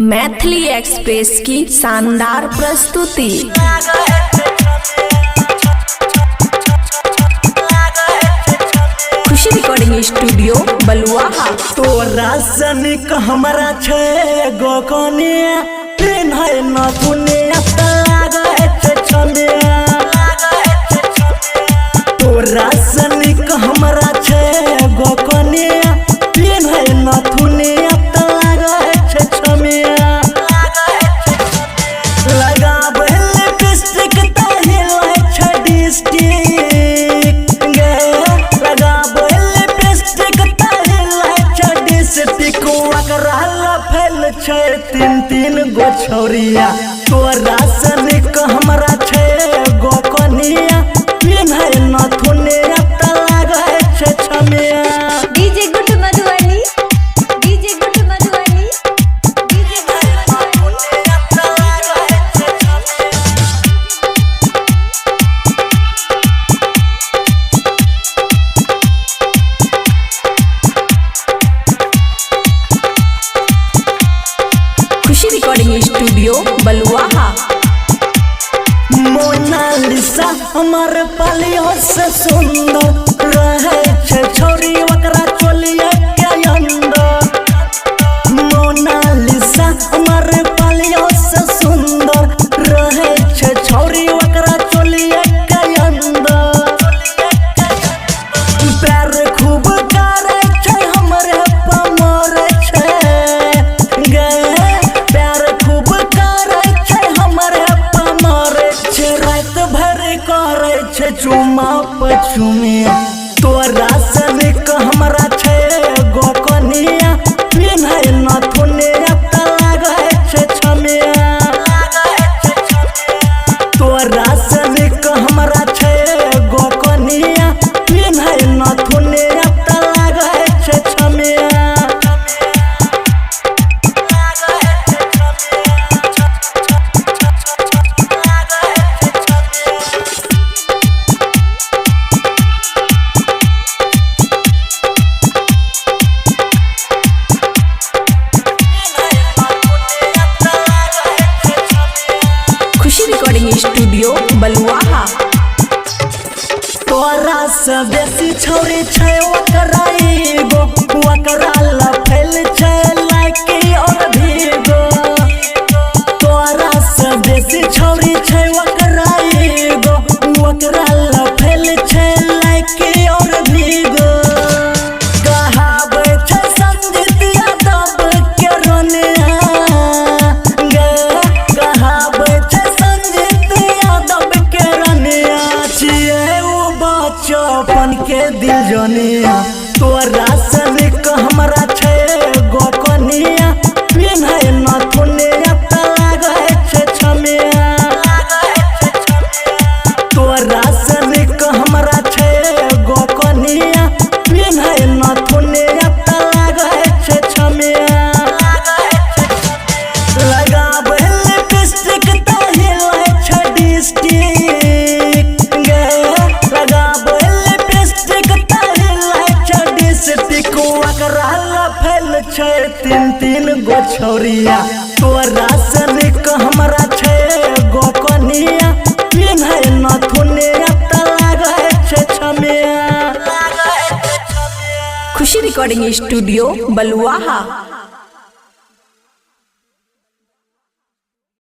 Maithili express की शानदार प्रस्तुति। खुशी रिकॉर्डिंग स्टूडियो बलुआहा। तोरा सनिक हमरा छे गोकनिया पिन्है न दुनिया लागे छे छमिया। तोरा सनिक हमरा छे गोकनिया पिन्है न दुनिया लागे छे छमिया। लगाबे लिपस्टिक ताहि लै छे डिस्टिक गे। लगाबे लिपस्टिक ताहि लै छे डिस्टिक। ओकरा लफेल छे तीन तीन गो छौरिया। तोरा सनिक हमरा छे गोकनिया पिन्है न दुनिया लागे छे छमिया। डीजे गुड मधुबनी, डीजे गुड मधुबनी, डीजे गुड मधुबनी। खुशी रिकॉर्डिंग स्टूडियो बलुआहा। मोनालिसा हमर पालियो से सुंदर रहे छे छोरी ओकरा चोलिया के अंदर। मोनालिसा हमर पालियो से सुंदर रहे छे छोरी ओकरा चोलिया के अंदर। प्यार खूब करे छे हमरे पमर छे गे। प्यार खूब करे छे हमरे पमर छे। रात भर करे छे चुमा पचुमिया। तोरा सनिक हमरा छे गोकनिया पिन्है न दुनिया लागे छे छमिया। तोरा सनिक हमरा छे गोकनिया पिन्है न दुनिया लागे छे छमिया। खुशी रिकॉर्डिंग स्टूडियो बलुआहा। तोरा से बेसी छौरी छे ओकरा एगो। ओकरा लफेल छे लाइकी और भीगो। तोरा से बेसी छौरी छे ओकरा एगो। ओकरा लफेल छे लाइकी और भीगो। कहावे छे संजीत यादव के रोनिया गे। कहावे छे संजीत यादव के रोनिया छिए उ बचपन के दिल जनिया। तोरा सनिक हमरा छे गोकनिया पिन्है न दुनिया लागे छे छमिया। तोरा सनिक हमरा छे गोकनिया पिन्है न दुनिया लागे छे छमिया। लगाबे लिपस्टिक ताहि लै छे डिस्टिक गे। लगाबे लिपस्टिक ताहि लै छे डिस्टिक। ओकरा लफेल छे तीन तीन गो छौरिया। तोरा सनिक हमरा छे गोकनिया पिन्है न दुनिया लागे छे छमिया। खुशी रिकॉर्डिंग स्टूडियो बलुआहा।